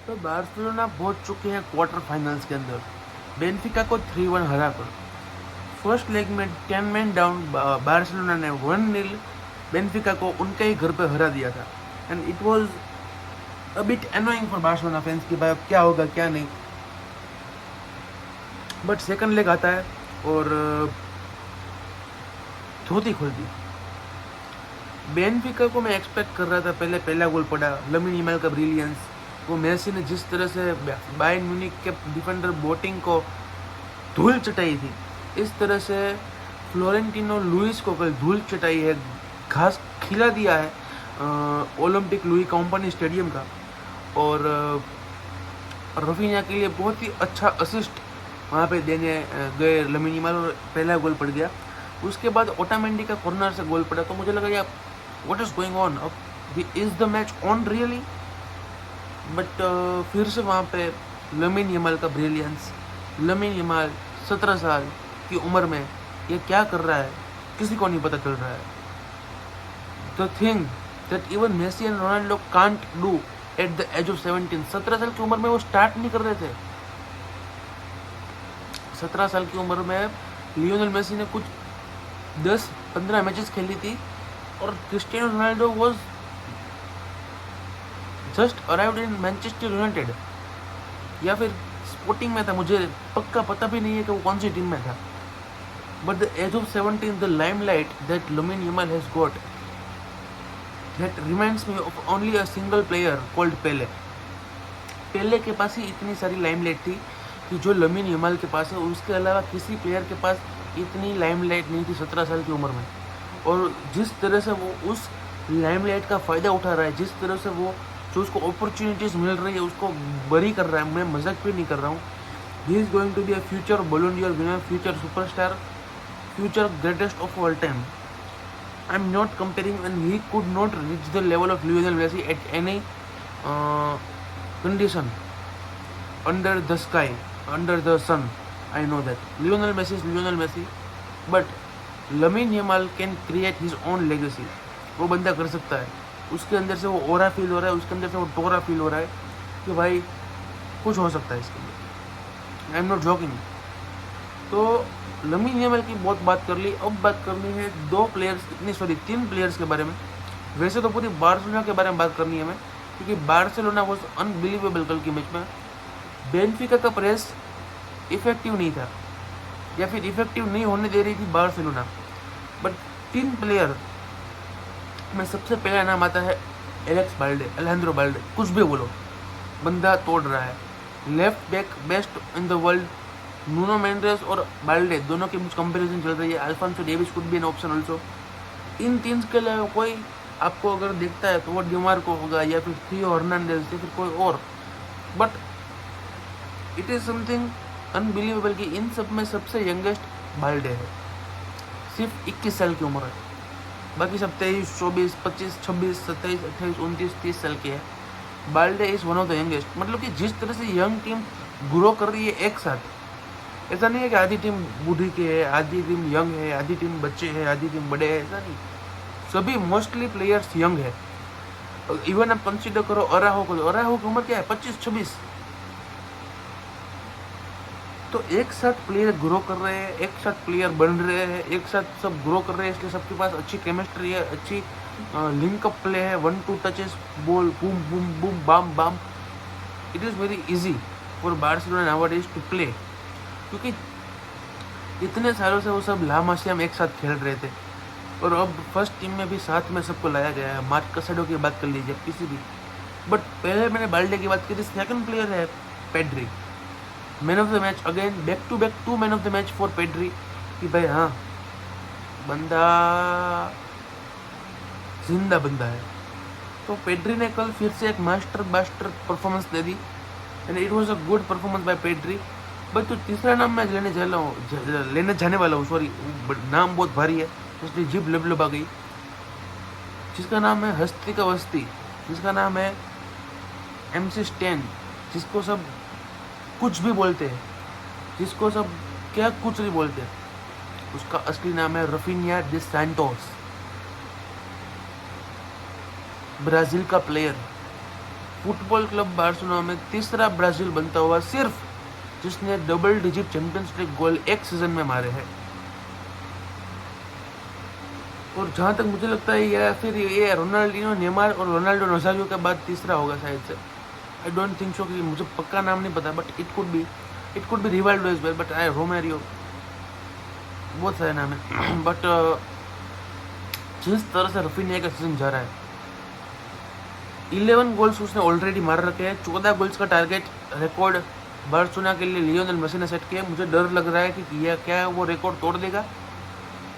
तो बार्सिलोना पहुंच चुके हैं क्वार्टर फाइनल्स के अंदर, बेनफिका को 3-1 हराकर। फर्स्ट लेग में 10 मैन डाउन बार्सिलोना ने 1-0 बेनफिका को उनके ही घर पे हरा दिया था। And it was a bit annoying for Barcelona fans कि भाई अब क्या होगा क्या नहीं। बट सेकंड लेग आता है और धोती खुल दी। बेनफिका को मैं एक्सपेक्ट कर रहा था, पहला गोल पड़ा, लमीन यमाल का ब्रिलियंस, वो मेसी ने जिस तरह से बायर्न म्यूनिख के डिफेंडर बोटिंग को धूल चटाई थी, इस तरह से फ्लोरेंटिनो लुइस को कल धूल चटाई है, घास खिला दिया है ओलंपिक लुई कंपनी स्टेडियम का। और रफीनिया के लिए बहुत ही अच्छा असिस्ट वहाँ पे देने गए लमीन यमाल और पहला गोल पड़ गया। उसके बाद ओटामेंडी का कॉर्नर से गोल पड़ा, तो मुझे लगा यार व्हाट इज गोइंग ऑन, अब is the match on really. But फिर से वहाँ पे लमीन यमाल का ब्रिलियंस। लमीन यमाल 17 साल की उम्र में ये क्या कर रहा है किसी को नहीं पता चल रहा है। The thing that even Messi and Ronaldo can't do at the age of 17। 17 साल की उम्र में वो स्टार्ट नहीं कर रहे थे। 17 साल की उम्र में लियोनेल मेसी ने कुछ 10-15 मैचेस खेली थी और Cristiano Ronaldo was just arrived in Manchester United या फिर स्पोर्टिंग में था, मुझे पक्का पता भी नहीं है कि वो कौन सी टीम में था। But the age of 17 the limelight that Lamine Yamal has got, that reminds me of only a single player called Pele. Pele के पास ही इतनी सारी लाइमलाइट थी कि जो लमीन यमाल के पास है, उसके अलावा किसी प्लेयर के पास इतनी लाइमलाइट नहीं थी 17 साल की उम्र में। और जिस तरह से वो उस लाइमलाइट का फ़ायदा उठा रहा है, जिस तरह से वो जो उसको अपॉर्चुनिटीज़ मिल रही है उसको बरी कर रहा है, मैं मजाक भी नहीं कर रहा हूँ। He is going to be a future Ballon d'Or winner, future superstar, future greatest of all time. I am not comparing and he could not reach the level of Lionel Messi at any condition under the sky, under the sun. I know that Lionel Messi is Lionel Messi, but Lamine Yamal can create his own legacy. वो बंदा कर सकता है, उसके अंदर से वो ओरा feel हो रहा है, उसके अंदर से वो टोरा फील हो रहा है कि भाई कुछ हो सकता है इसके अंदर। I am not joking. तो लमीन यमाल की बहुत बात कर ली, अब बात करनी है तीन प्लेयर्स के बारे में। वैसे तो पूरी बार्सिलोना के बारे में बात करनी है मैं, क्योंकि बार्सिलोना वाज अनबिलीवेबल कल की मैच में। बेनफिका का प्रेस इफेक्टिव नहीं था या फिर इफेक्टिव नहीं होने दे रही थी बार्सिलोना। बट तीन प्लेयर में सबसे पहला नाम आता है एलेक्स बाल्डे, अलेहांद्रो बाल्डे। कुछ भी बोलो, बंदा तोड़ रहा है। Left back best in the world, Nuno Mendes और बाल्डे दोनों की बीच कंपैरिजन चल रही है। Alphonso Davies could be an option also. इन तीन के अलावा कोई आपको अगर देखता है तो वो डिमार्को होगा या फिर थियो हर्नांडेज या फिर कोई और। But it is something unbelievable कि इन सब में सबसे यंगेस्ट बाल्डे है, सिर्फ 21 साल की उम्र है। बाकी सब 23, 24, 25, 26, 27, 28, 29, 30 साल के है। Balde is one of the youngest. मतलब कि जिस तरह से यंग टीम ग्रो कर रही है एक साथ, ऐसा नहीं है कि आधी टीम बूढ़ी की है, आधी टीम यंग है, आधी टीम बच्चे हैं, आधी टीम बड़े हैं, ऐसा नहीं। सभी मोस्टली प्लेयर्स यंग है। इवन आप कंसिडर करो अराहो को, अराहो की उम्र क्या है, 25-26। तो एक साथ प्लेयर ग्रो कर रहे हैं, एक साथ प्लेयर बन रहे हैं, एक साथ सब ग्रो कर रहे हैं, इसलिए सबके पास अच्छी केमिस्ट्री है, अच्छी लिंकअप प्ले है, 1-2 touches, ball boom boom boom bam bam. It is very easy for Barcelona nowadays to play, क्योंकि इतने सालों से वो सब ला मासिया में एक साथ खेल रहे थे। और अब फर्स्ट टीम में भी साथ में सबको लाया गया है। मार्क कसेडो की बात कर लीजिए, किसी भी। बट पहले मैंने बाल्डे की बात की थी। सेकंड प्लेयर है Pedri, man of the match again, back to back 2 man of the match for Pedri. कि भाई हाँ, बंदा जिंदा बंदा है। तो पेड्री ने कल फिर से एक master performance they the and it was a good performance by Pedri. But तो तीसरा नाम मैं लेने जाने वाला हूँ, सॉरी नाम बहुत भारी है इसलिए जिब लब आ गई, जिसका नाम है हस्ती का वस्ती, जिसका नाम है MC स्टैन, जिसको सब कुछ भी बोलते हैं, जिसको सब क्या कुछ नहीं बोलते। उसका असली नाम है रफीनिया डे सैंटोस, ब्राज़ील का प्लेयर, फुटबॉल क्लब बार्सिलोना में तीसरा ब्राजील बनता हुआ सिर्फ जिसने डबल डिजिट चैंपियंस लीग गोल एक सीजन में मारे हैं। और जहाँ तक मुझे लगता है या फिर ये रोनाल्डिनो, नेमार और रोनाल्डो नजारियो के बाद तीसरा होगा शायद से। आई डोंट थिंक सो, कि मुझे पक्का नाम नहीं पता, but it could be Rivaldo as well, but I Romario, बहुत सारे नाम है। बट जिस तरह से रफीनिया का सीजन जा रहा है, 11 गोल्स उसने ऑलरेडी मार रखे हैं। 14 गोल्स का टारगेट रिकॉर्ड बार्सिलोना के लिए लियोनेल मेसी ने सेट किया। मुझे डर लग रहा है कि यह क्या वो रिकॉर्ड तोड़ देगा,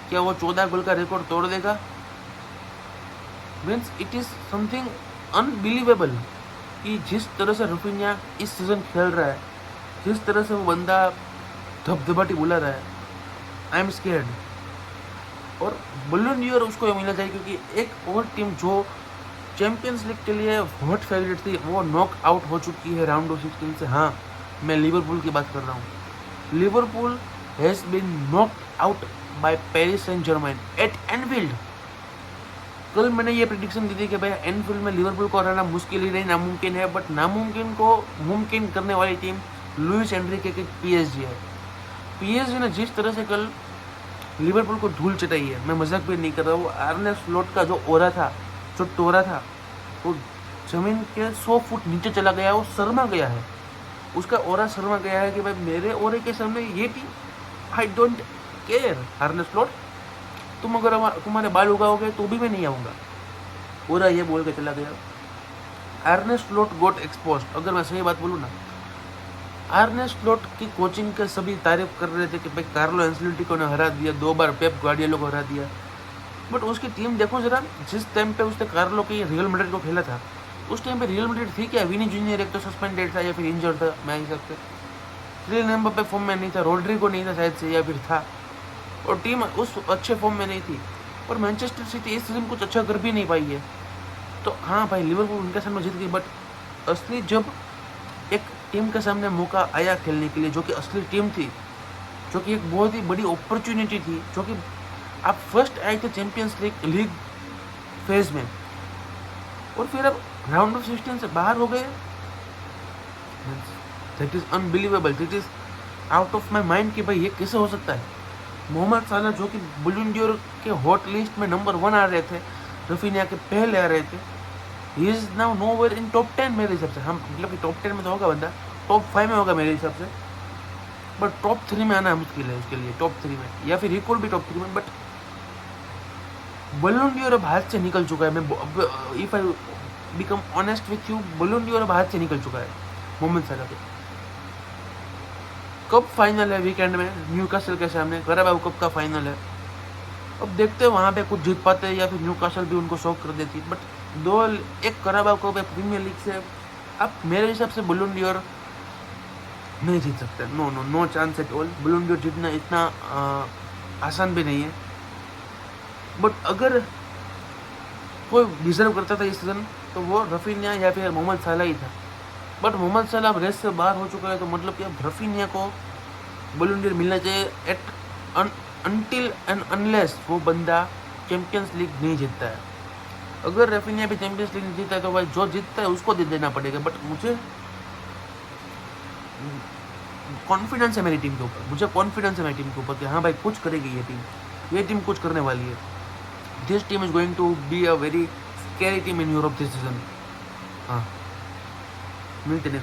क्या वो 14 गोल का रिकॉर्ड तोड़ देगा। Means it is something unbelievable कि जिस तरह से रफीनिया इस सीजन खेल रहा है, जिस तरह से वो बंदा धबधबाटी बुला रहा है, आई एम स्केर्ड। और बल्लोन डॉर उसको मिलना चाहिए, क्योंकि एक और टीम जो चैंपियंस लीग के लिए हॉट फेवरेट थी वो नॉक आउट हो चुकी है राउंड ऑफ 16 से। हाँ, मैं लिवरपूल की बात कर रहा हूँ। Liverpool has been knocked out by Paris Saint Germain at Anfield. कल मैंने ये प्रेडिक्शन दी थी कि भाई एनफील्ड में लिवरपूल को हराना मुश्किल ही नहीं, नामुमकिन है, बट नामुमकिन को मुमकिन करने वाली टीम लुइस एनरिके की पीएसजी है। पीएसजी ने जिस तरह से कल लिवरपूल को धूल चटाई है, मैं मजाक भी नहीं कर रहा। वो आर्ने स्लॉट का जो ओरा था, जो टोरा था, वो जमीन के 100 फुट नीचे चला गया, वो शर्मा गया है, उसका ओरा शर्मा गया है कि भाई मेरे ओरे के सामने ये team, I don't care आर्ने slot, तुम अगर तुम्हारे बाल उगाओगे तो भी मैं नहीं आऊँगा, ओरा ये बोल के चला गया। आर्ने स्लॉट गॉट एक्सपोज्ड। अगर मैं सही बात बोलूँ ना, आर्ने स्लॉट की कोचिंग के सभी तारीफ कर रहे थे कि भाई कार्लो एंसेलोटी को ने हरा दिया, 2 बार पेप गार्डियोला को हरा दिया, बट उसकी टीम देखो जरा। जिस टाइम पे उसने कार्लो की रियल मैड्रिड को खेला था, उस टाइम पे रियल मैड्रिड थी क्या? विनी जूनियर एक तो सस्पेंडेड था या फिर इंजर्ड था, मैं हिसाब से क्लियन एम्बापे फॉर्म में नहीं था, रोड्रिगो नहीं था शायद से, या फिर था, और टीम उस अच्छे फॉर्म में नहीं थी। और मैनचेस्टर सिटी इस सीजन कुछ अच्छा कर भी नहीं पाई है। तो हाँ भाई, लिवरपूल उनके सामने जीत गई, बट असली जब एक टीम के सामने मौका आया खेलने के लिए, जो कि असली टीम थी, जो कि एक बहुत ही बड़ी अपॉर्चुनिटी थी, जो कि आप फर्स्ट आए थे चैंपियंस लीग फेज में, और फिर अब राउंड ऑफ 16 से बाहर हो गए। That is unbelievable, that is out of my mind कि भाई ये कैसे हो सकता है। मोहम्मद साला जो कि बल्लोन डॉर के हॉट लिस्ट में नंबर 1 आ रहे थे, रफीनिया के पहले आ रहे थे, he is now nowhere in top 10 मेरे हिसाब से। हम मतलब कि टॉप 10 में तो होगा बंदा, टॉप 5 में होगा मेरे हिसाब से, बट टॉप 3 में आना मुश्किल है उसके लिए, टॉप 3 में, या फिर इक्वल भी टॉप 3 में। बट बल्लोन डॉर अब हाथ से निकल चुका है। मैं if I become honest with you, Ballon d'Or अब हाथ से निकल चुका है मोहम्मद साला के। कब फाइनल है वीकेंड में न्यूकासल के सामने, कराबाओ कप का फाइनल है। अब देखते हैं वहाँ पे कुछ जीत पाते हैं या फिर न्यूकासल भी उनको शॉक कर देती, बट एक कराबाओ कप है प्रीमियर लीग से, अब मेरे हिसाब से बल्लोन डॉर नहीं जीत सकते। No chance at all. Ballon d'Or जीतना इतना आसान भी नहीं है। बट अगर कोई डिजर्व करता था इस सीजन तो वो रफीनिया या फिर मोहम्मद साला ही था। बट मोहम्मद साला अब रेस से बाहर हो चुका है, तो मतलब कि अब रफीनिया को बल्लोन डॉर मिलना चाहिए एट अनटिल एंड अनलेस वो बंदा चैंपियंस लीग नहीं जीतता है। अगर रफीनिया भी चैंपियंस लीग नहीं जीतता है तो भाई जो जीतता है उसको दे देना पड़ेगा। बट मुझे कॉन्फिडेंस है मेरी टीम के ऊपर, मुझे कॉन्फिडेंस है मेरी टीम के ऊपर कि हाँ भाई कुछ करेगी ये टीम कुछ करने वाली है। This team is going to be a very scary team in Europe this season. हाँ, मिलते हैं।